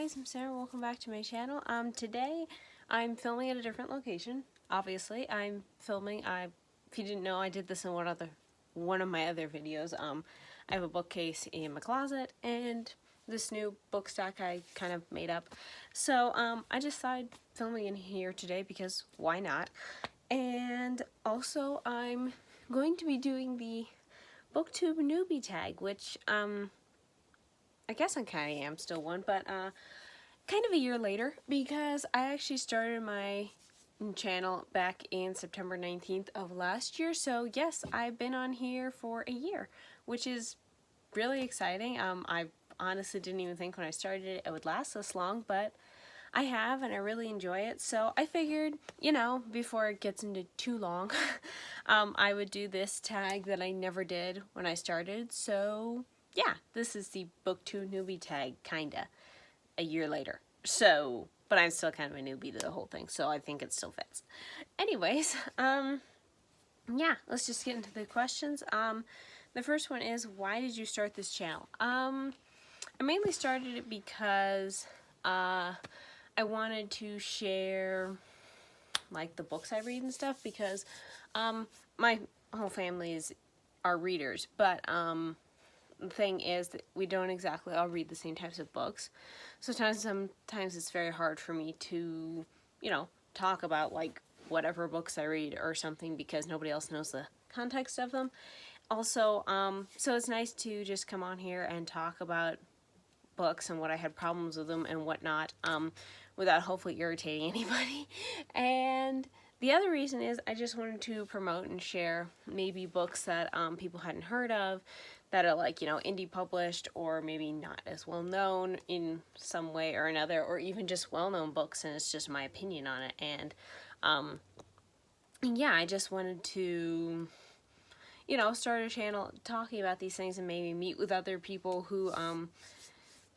guys, I'm Sarah. Welcome back to my channel. Today I'm filming at a different location. Obviously, I'm filming. If you didn't know, I did this in one of my other videos. I have a bookcase in my closet and this new book stack I kind of made up. So I just decided filming in here today because why not? And also I'm going to be doing the BookTube Newbie Tag, which I guess I kind of am still one, but kind of a year later, because I actually started my channel back in September 19th of last year. So yes, I've been on here for a year, which is really exciting. I honestly didn't even think when I started it would last this long, but I have, and I really enjoy it. So I figured, you know, before it gets into too long, I would do this tag that I never did when I started. So yeah, this is the BookTube Newbie Tag, kinda, a year later. So, but I'm still kind of a newbie to the whole thing, so I think it still fits. Anyways, yeah, let's just get into the questions. The first one is, why did you start this channel? I mainly started it because, I wanted to share, like, the books I read and stuff, because, my whole family are readers, but, the thing is that we don't exactly all read the same types of books. So sometimes it's very hard for me to, you know, talk about like whatever books I read or something because nobody else knows the context of them. Also, so it's nice to just come on here and talk about books and what I had problems with them and whatnot, without hopefully irritating anybody. And the other reason is I just wanted to promote and share maybe books that people hadn't heard of, that are like, you know, indie published or maybe not as well known in some way or another, or even just well-known books and it's just my opinion on it. And yeah, I just wanted to, you know, start a channel talking about these things and maybe meet with other people who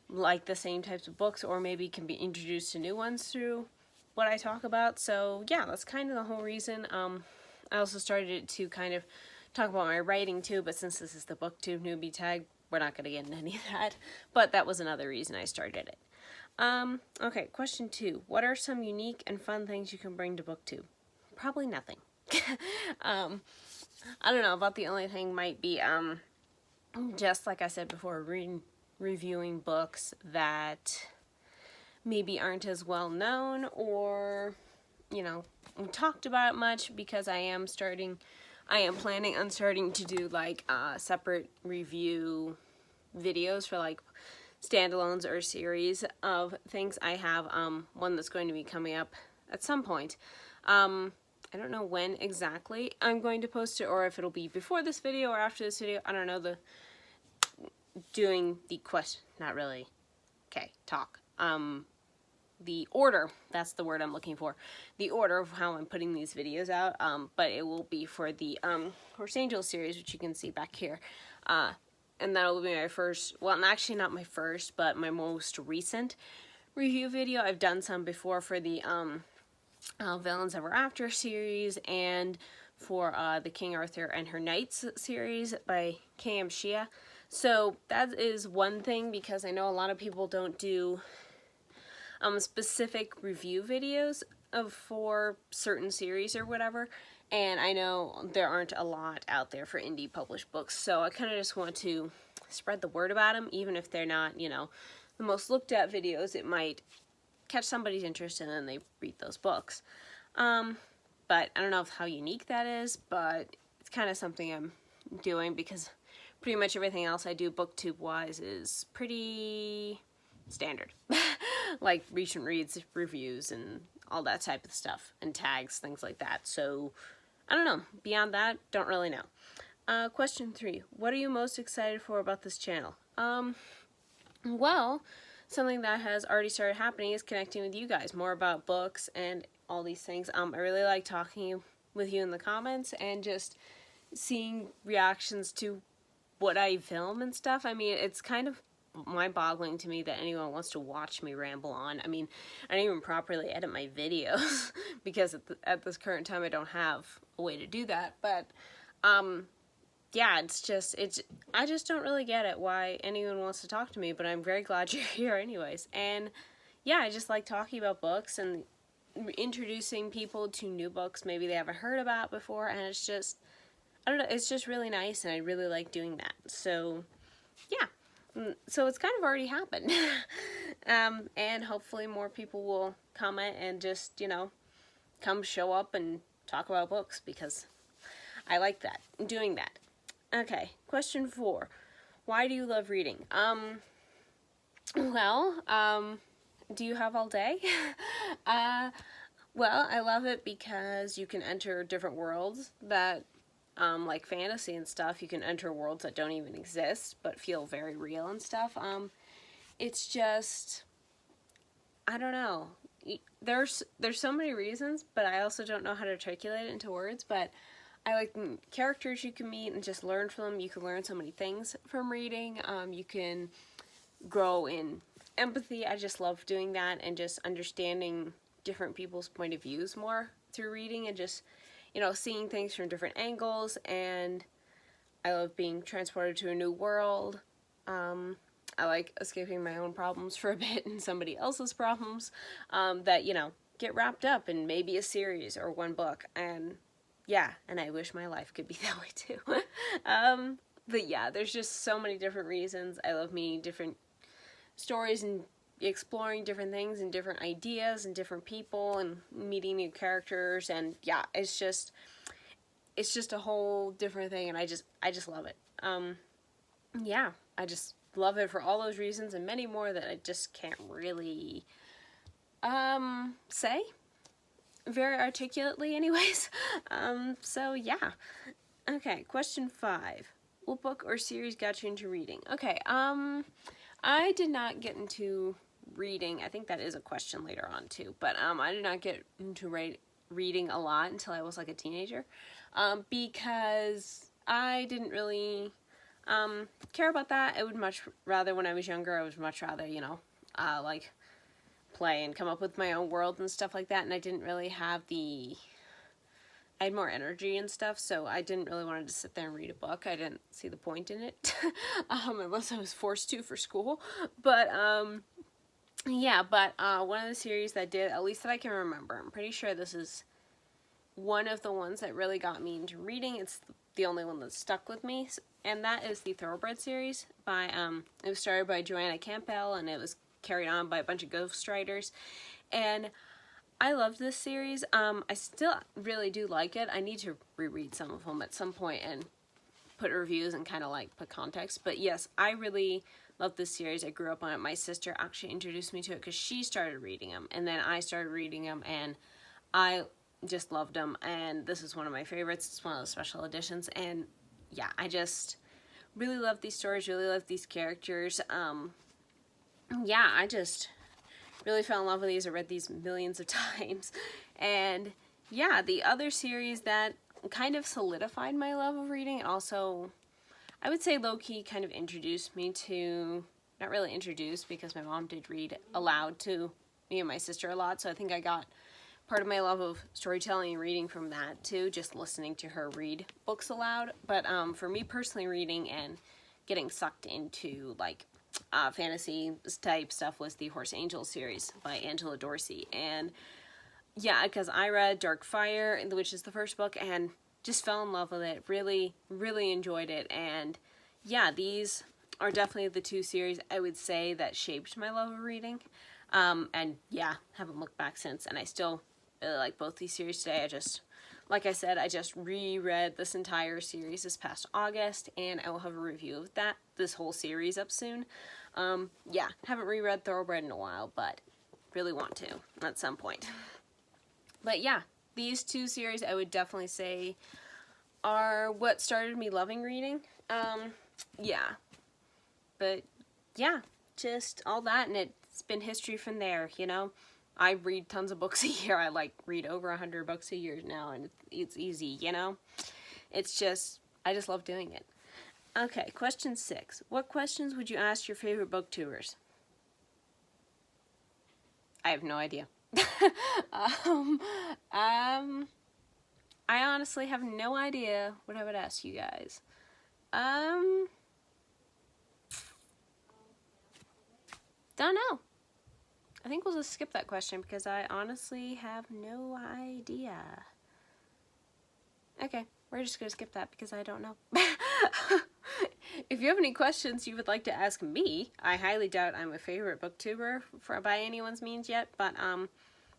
like the same types of books, or maybe can be introduced to new ones through what I talk about. So yeah, that's kind of the whole reason. I also started it to kind of talk about my writing too, but since this is the BookTube Newbie Tag, we're not going to get into any of that. But that was another reason I started it. Okay, question 2. What are some unique and fun things you can bring to BookTube? Probably nothing. I don't know, about the only thing might be, just like I said before, reviewing books that maybe aren't as well known or, you know, talked about much, because I am planning on starting to do like separate review videos for like standalones or series of things. I have one that's going to be coming up at some point. I don't know when exactly I'm going to post it, or if it'll be before this video or after this video. I don't know. Doing the question, not really. Okay, talk. The order, that's the word I'm looking for. The order of how I'm putting these videos out, but it will be for the Horse Angel series, which you can see back here. And that'll be my first, well, actually not my first, but my most recent review video. I've done some before for the Villains Ever After series, and for the King Arthur and Her Knights series by K.M. Shia. So that is one thing, because I know a lot of people don't do specific review videos for certain series or whatever, and I know there aren't a lot out there for indie published books, so I kind of just want to spread the word about them. Even if they're not, you know, the most looked at videos, it might catch somebody's interest and then they read those books. But I don't know how unique that is, but it's kind of something I'm doing, because pretty much everything else I do BookTube wise is pretty standard. Like recent reads, reviews, and all that type of stuff, and tags, things like that. So I don't know. Beyond that, don't really know. Question 3. What are you most excited for about this channel? Well, something that has already started happening is connecting with you guys more about books and all these things. I really like talking with you in the comments and just seeing reactions to what I film and stuff. I mean, it's kind of mind-boggling to me that anyone wants to watch me ramble on. I mean, I don't even properly edit my videos because at this current time I don't have a way to do that. But yeah, I just don't really get it why anyone wants to talk to me, but I'm very glad you're here anyways. And yeah, I just like talking about books and introducing people to new books maybe they haven't heard about before, and it's just, I don't know, it's just really nice, and I really like doing that. So yeah, so it's kind of already happened. And hopefully more people will comment and just, you know, come show up and talk about books, because I like that, doing that. Okay, question 4. Why do you love reading? Do you have all day? Well, I love it because you can enter different worlds that, like fantasy and stuff, you can enter worlds that don't even exist but feel very real and stuff. It's just, I don't know. There's so many reasons, but I also don't know how to articulate it into words, but I like characters you can meet and just learn from them. You can learn so many things from reading. You can grow in empathy. I just love doing that, and just understanding different people's point of views more through reading, and just, you know, seeing things from different angles. And I love being transported to a new world. I like escaping my own problems for a bit and somebody else's problems, that, you know, get wrapped up in maybe a series or one book. And yeah, and I wish my life could be that way too. But yeah, there's just so many different reasons. I love meeting different stories and exploring different things and different ideas and different people and meeting new characters. And yeah, it's just a whole different thing, and I just love it. Yeah, I just love it for all those reasons and many more that I just can't really say very articulately anyways. So yeah. Okay, question 5. What book or series got you into reading? Okay, I did not get into reading. I think that is a question later on too, but I did not get into reading a lot until I was like a teenager, because I didn't really care about that. I would much rather, when I was younger, I would much rather, you know, like play and come up with my own world and stuff like that, and I didn't really have I had more energy and stuff, so I didn't really want to sit there and read a book. I didn't see the point in it, unless I was forced to for school. But yeah, but one of the series that did, at least that I can remember, I'm pretty sure this is one of the ones that really got me into reading. It's the only one that stuck with me, and that is the Thoroughbred series by it was started by Joanna Campbell, and it was carried on by a bunch of ghostwriters, and I loved this series. I still really do like it. I need to reread some of them at some point and put reviews and kind of like put context, but yes, I really love this series. I grew up on it. My sister actually introduced me to it because she started reading them, and then I started reading them, and I just loved them, and this is one of my favorites. It's one of the special editions, and yeah, I just really love these stories, really love these characters. Yeah, I just really fell in love with these. I read these millions of times, and yeah, the other series that kind of solidified my love of reading, and also I would say low-key kind of introduced me to, not really introduced because my mom did read aloud to me and my sister a lot, so I think I got part of my love of storytelling and reading from that too, just listening to her read books aloud. But for me personally, reading and getting sucked into like fantasy type stuff was the Horse Angel series by Angela Dorsey. And yeah, because I read Dark Fire, which is the first book, and just fell in love with it. Really, really enjoyed it. And yeah, these are definitely the two series I would say that shaped my love of reading. And yeah, haven't looked back since, and I still really like both these series today. Like I said, I just reread this entire series this past August, and I will have a review of this whole series up soon. Yeah, haven't reread Thoroughbred in a while, but really want to at some point. But yeah, these two series I would definitely say are what started me loving reading. Yeah. But yeah, just all that, and it's been history from there, you know? I read tons of books a year. I read over 100 books a year now, and it's easy, you know? It's just, I just love doing it. Okay, question 6. What questions would you ask your favorite booktubers? I have no idea. I honestly have no idea what I would ask you guys. Don't know. I think we'll just skip that question because I honestly have no idea. Okay, we're just gonna skip that because I don't know. If you have any questions you would like to ask me, I highly doubt I'm a favorite booktuber by anyone's means yet, but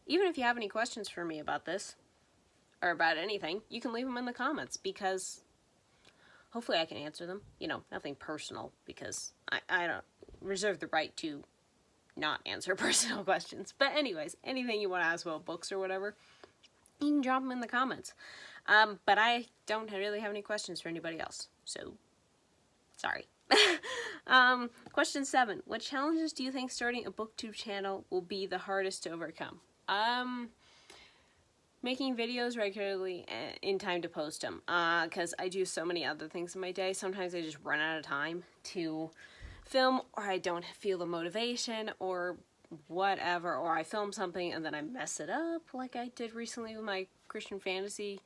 even if you have any questions for me about this, or about anything, you can leave them in the comments, because hopefully I can answer them. You know, nothing personal, because I don't reserve the right to not answer personal questions. But anyways, anything you want to ask about books or whatever, you can drop them in the comments. But I don't really have any questions for anybody else, so sorry. Question 7. What challenges do you think starting a BookTube channel will be the hardest to overcome? Making videos regularly in time to post them, because I do so many other things in my day. Sometimes I just run out of time to film, or I don't feel the motivation, or whatever, or I film something and then I mess it up, like I did recently with my Christian fantasy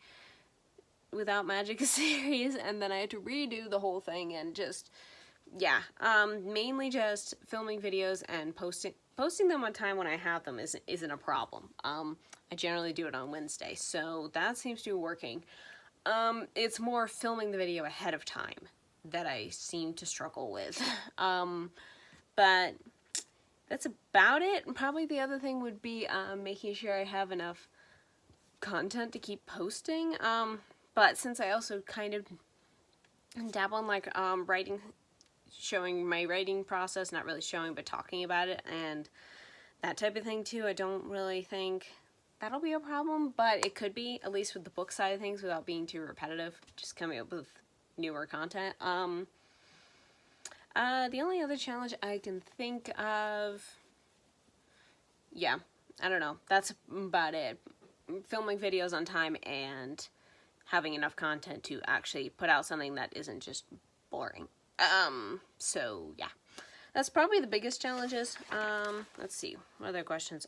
without magic series, and then I had to redo the whole thing, and just, yeah, mainly just filming videos and posting them on time when I have them isn't a problem. I generally do it on Wednesday, so that seems to be working. It's more filming the video ahead of time that I seem to struggle with. But that's about it. And probably the other thing would be making sure I have enough content to keep posting. But since I also kind of dabble in like writing, showing my writing process, not really showing but talking about it, and that type of thing too, I don't really think that'll be a problem, but it could be, at least with the book side of things, without being too repetitive, just coming up with newer content. The only other challenge I can think of, yeah, I don't know, that's about it. Filming videos on time and having enough content to actually put out something that isn't just boring. So yeah, that's probably the biggest challenges. Let's see, what other questions?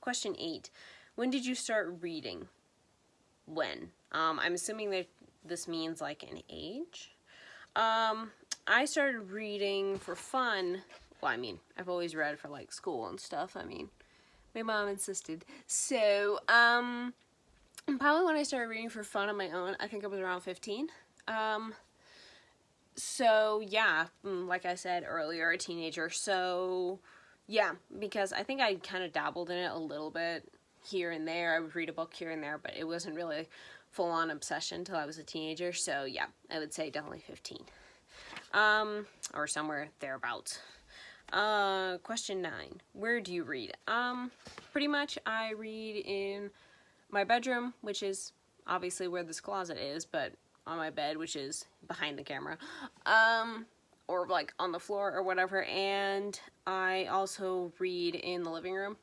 Question 8. When did you start reading? When? I'm assuming that this means like an age. I started reading for fun. Well, I mean, I've always read for like school and stuff. I mean, my mom insisted. So, probably when I started reading for fun on my own, I think I was around 15. So yeah, like I said earlier, a teenager. So yeah, because I think I kind of dabbled in it a little bit here and there. I would read a book here and there, but it wasn't really full-on obsession until I was a teenager. So yeah, I would say definitely 15. Or somewhere thereabouts. Question 9. Where do you read? Pretty much I read in my bedroom, which is obviously where this closet is, but on my bed, which is behind the camera. Or like on the floor or whatever. And I also read in the living room.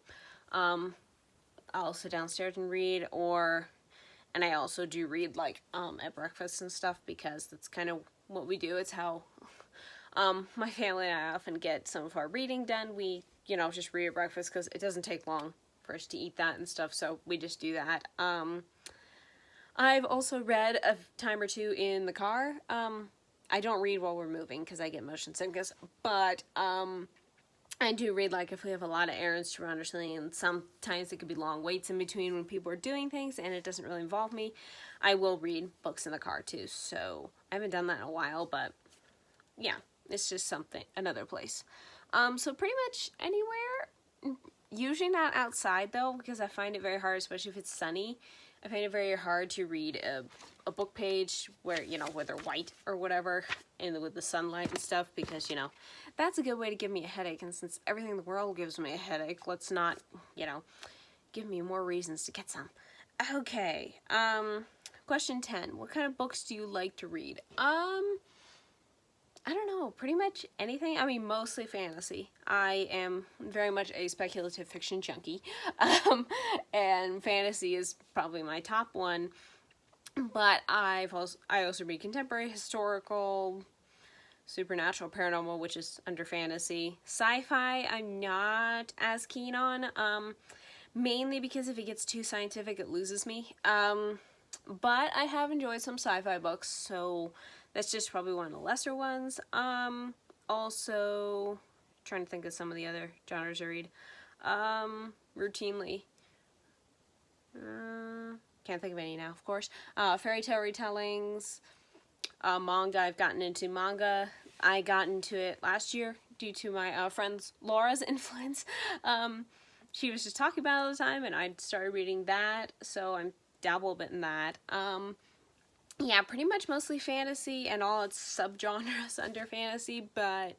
I'll sit downstairs and read, and I also do read like at breakfast and stuff, because that's kind of what we do. It's how my family and I often get some of our reading done. We, you know, just read at breakfast because it doesn't take long for us to eat that and stuff, so we just do that. I've also read a time or two in the car. I don't read while we're moving because I get motion sickness, but I do read like if we have a lot of errands to run or something, and sometimes it could be long waits in between when people are doing things and it doesn't really involve me. I will read books in the car too, so I haven't done that in a while, but yeah, it's just something, another place. So pretty much anywhere, usually not outside though, because I find it very hard, especially if it's sunny. I find it very hard to read a book page where, you know, where they're white or whatever, and with the sunlight and stuff, because, you know, that's a good way to give me a headache, and since everything in the world gives me a headache, let's not, you know, give me more reasons to get some. Okay, question 10. What kind of books do you like to read? I don't know, pretty much anything. I mean, mostly fantasy. I am very much a speculative fiction junkie, and fantasy is probably my top one, but I also read contemporary, historical, supernatural, paranormal, which is under fantasy. Sci-fi, I'm not as keen on, mainly because if it gets too scientific, it loses me, but I have enjoyed some sci-fi books, so that's just probably one of the lesser ones. Also, trying to think of some of the other genres I read. routinely. Can't think of any now, of course. Fairy tale retellings, manga. I've gotten into manga. I got into it last year due to my friend's Laura's influence. She was just talking about it all the time, and I started reading that, so I'm dabble a bit in that. Yeah, pretty much mostly fantasy and all its subgenres under fantasy, but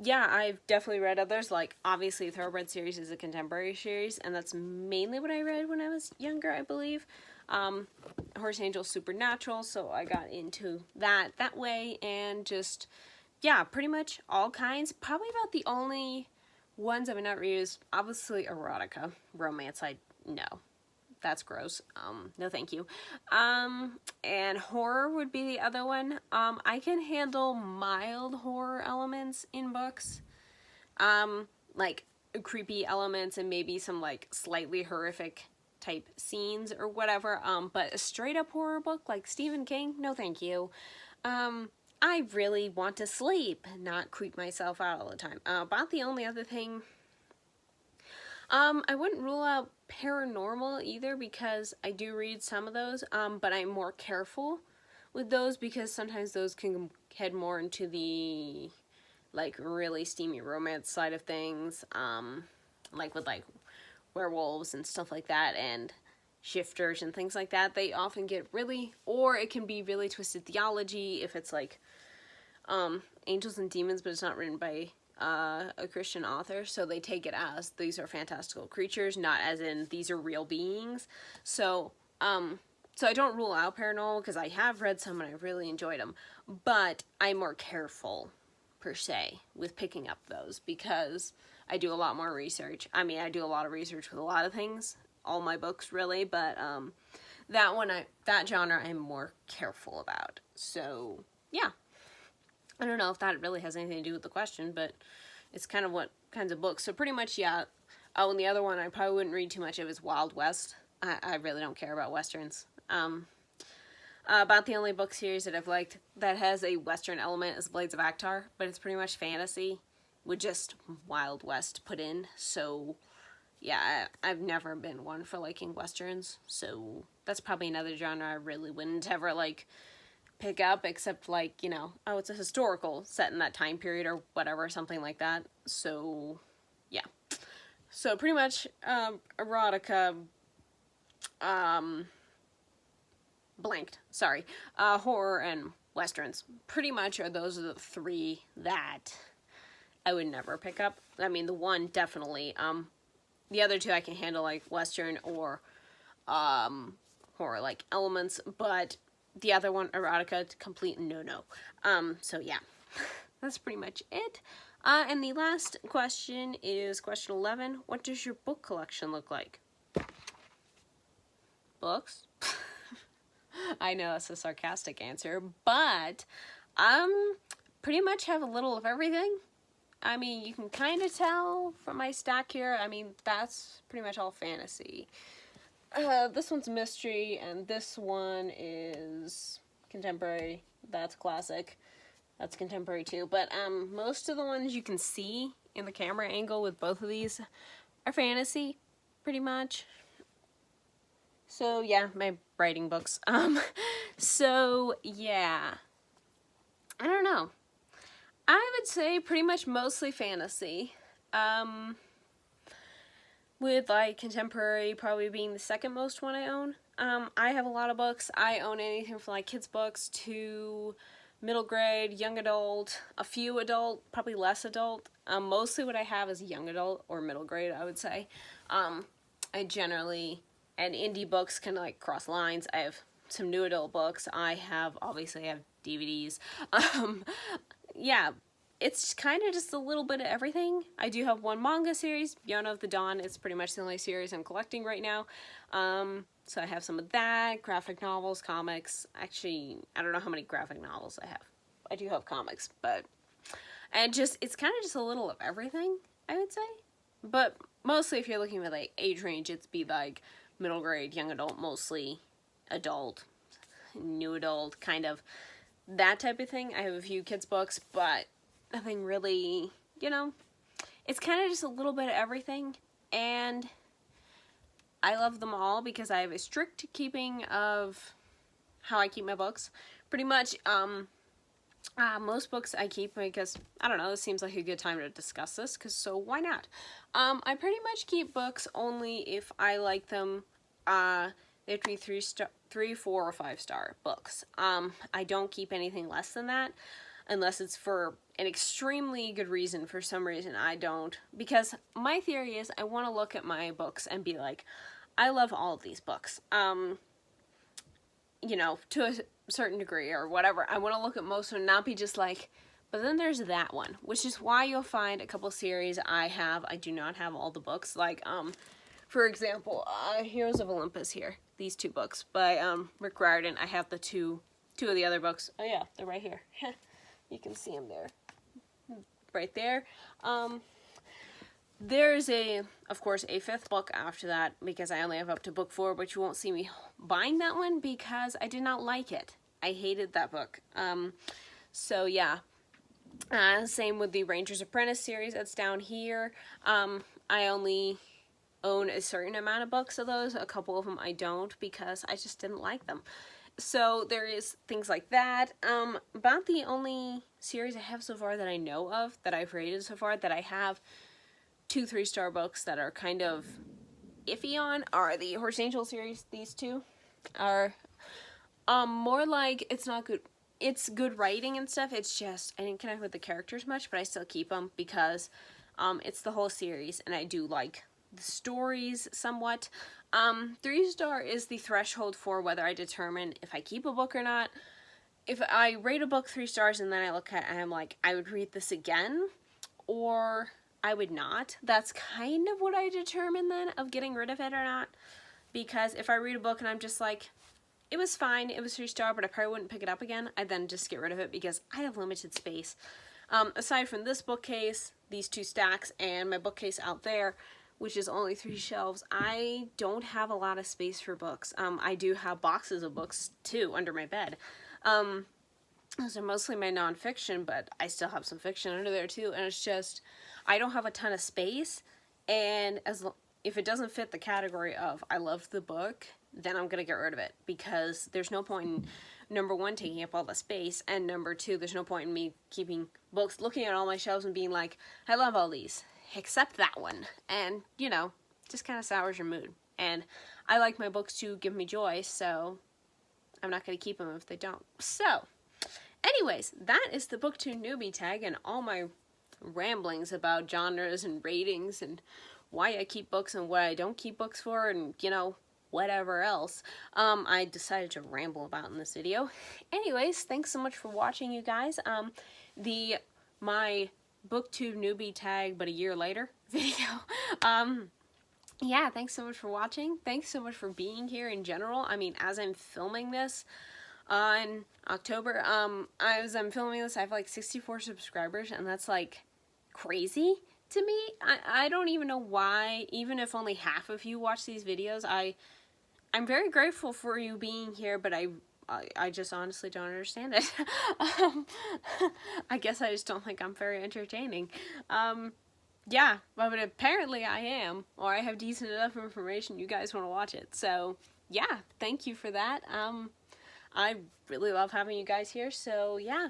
yeah, I've definitely read others, like, obviously, Thoroughbred Series is a contemporary series, and that's mainly what I read when I was younger, I believe. Horse Angel Supernatural, so I got into that way, and just, yeah, pretty much all kinds. Probably about the only ones I would not read is, obviously, erotica. Romance, no. That's gross. No thank you. And horror would be the other one. I can handle mild horror elements in books. Like creepy elements and maybe some like slightly horrific type scenes or whatever. But a straight up horror book like Stephen King, no thank you. I really want to sleep, not creep myself out all the time. About the only other thing, I wouldn't rule out paranormal either, because I do read some of those, but I'm more careful with those because sometimes those can head more into the, like, really steamy romance side of things, like with, like, werewolves and stuff like that, and shifters and things like that. They often get really, or it can be really twisted theology if it's, like, angels and demons, but it's not written by a Christian author, so they take it as these are fantastical creatures, not as in these are real beings. So I don't rule out paranormal because I have read some and I really enjoyed them, but I'm more careful per se with picking up those because I do a lot more research. I mean, I do a lot of research with a lot of things, all my books really, but that genre I'm more careful about. So yeah. I don't know if that really has anything to do with the question, but it's kind of what kinds of books. So pretty much, yeah. Oh, and the other one I probably wouldn't read too much of is Wild West. I really don't care about Westerns. About the only book series that I've liked that has a Western element is Blades of Actar, but it's pretty much fantasy with just Wild West put in. So, yeah, I've never been one for liking Westerns. So that's probably another genre I really wouldn't ever, like, pick up, except like, you know, oh, it's a historical set in that time period or whatever, something like that. So yeah, so pretty much erotica, horror and westerns pretty much those are the three that I would never pick up. I mean, the one definitely, the other two I can handle, like western or horror like elements, but the other one, erotica, complete no-no. So yeah, that's pretty much it. And the last question is question 11. What does your book collection look like? Books? I know it's a sarcastic answer, but pretty much have a little of everything. I mean, you can kind of tell from my stack here. I mean, that's pretty much all fantasy. This one's mystery, and this one is contemporary. That's classic. That's contemporary too. But most of the ones you can see in the camera angle with both of these are fantasy, pretty much. So yeah, my writing books. So yeah, I don't know. I would say pretty much mostly fantasy. With, like, contemporary probably being the second most one I own. I have a lot of books. I own anything from, like, kids' books to middle grade, young adult, a few adult, probably less adult. Mostly what I have is young adult or middle grade, I would say. I generally, and indie books can, like, cross lines. I have some new adult books. Obviously, I have DVDs. Yeah. It's kind of just a little bit of everything. I do have one manga series, Beyond of the Dawn. It's pretty much the only series I'm collecting right now. So I have some of that, graphic novels, comics. Actually, I don't know how many graphic novels I have. I do have comics, but... And it's kind of just a little of everything, I would say. But mostly if you're looking at, like, age range, it'd be, like, middle grade, young adult, mostly adult, new adult, kind of that type of thing. I have a few kids' books, but... nothing really, you know, it's kind of just a little bit of everything. and I love them all because I have a strict keeping of how I keep my books. Pretty much, most books I keep because, I don't know, this seems like a good time to discuss this, because so why not? I pretty much keep books only if I like them. They have to be 3, 4, or 5-star books. I don't keep anything less than that, unless it's for an extremely good reason. For some reason, I don't. Because my theory is I want to look at my books and be like, I love all of these books. You know, to a certain degree or whatever. I want to look at most of them, not be just like, but then there's that one, which is why you'll find a couple series I do not have all the books. Like, for example, Heroes of Olympus here. These 2 books by Rick Riordan. I have the two of the other books. Oh yeah, they're right here. You can see them there. Right there. There's of course, a 5th book after that, because I only have up to book 4, but you won't see me buying that one because I did not like it. I hated that book. So yeah. Same with the Ranger's Apprentice series that's down here. I only own a certain amount of books of those. A couple of them I don't because I just didn't like them. So there is things like that. About the only series I have so far that I know of, that I've rated so far, that I have 2 3-star books that are kind of iffy on, are the Horse Angel series. These 2 are more like, it's not good. It's good writing and stuff. It's just, I didn't connect with the characters much, but I still keep them because it's the whole series, and I do like the stories somewhat. 3-star is the threshold for whether I determine if I keep a book or not. If I rate a book 3 stars and then I look at it and I'm like, I would read this again, or I would not. That's kind of what I determine then of getting rid of it or not. Because if I read a book and I'm just like, it was fine, it was 3-star, but I probably wouldn't pick it up again, I then just get rid of it because I have limited space. Aside from this bookcase, these 2 stacks, and my bookcase out there, which is only 3 shelves, I don't have a lot of space for books. I do have boxes of books, too, under my bed. Those are mostly my nonfiction, but I still have some fiction under there, too, and it's just, I don't have a ton of space, and if it doesn't fit the category of I loved the book, then I'm going to get rid of it, because there's no point in, number 1, taking up all the space, and number 2, there's no point in me keeping books, looking at all my shelves and being like, I love all these, except that one, and, you know, just kind of sours your mood, and I like my books to give me joy, so I'm not going to keep them if they don't. So, anyways, that is the BookTube Newbie Tag, and all my ramblings about genres and ratings, and why I keep books and what I don't keep books for, and, you know, whatever else I decided to ramble about in this video. Anyways, thanks so much for watching, you guys. My BookTube Newbie Tag but a year later video. Yeah, thanks so much for watching. Thanks so much for being here in general. I mean, as I'm filming this in October, as I'm filming this, I have like 64 subscribers, and that's like crazy to me. I don't even know why, even if only half of you watch these videos. I'm very grateful for you being here, but I just honestly don't understand it. I guess I just don't think I'm very entertaining. Yeah, but apparently I am, or I have decent enough information you guys want to watch it. So, yeah, thank you for that. I really love having you guys here, so yeah.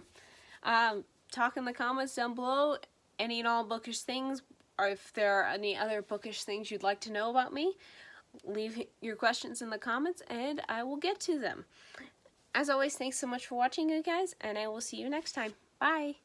Talk in the comments down below any and all bookish things, or if there are any other bookish things you'd like to know about me. Leave your questions in the comments, and I will get to them. As always, thanks so much for watching, you guys, and I will see you next time. Bye!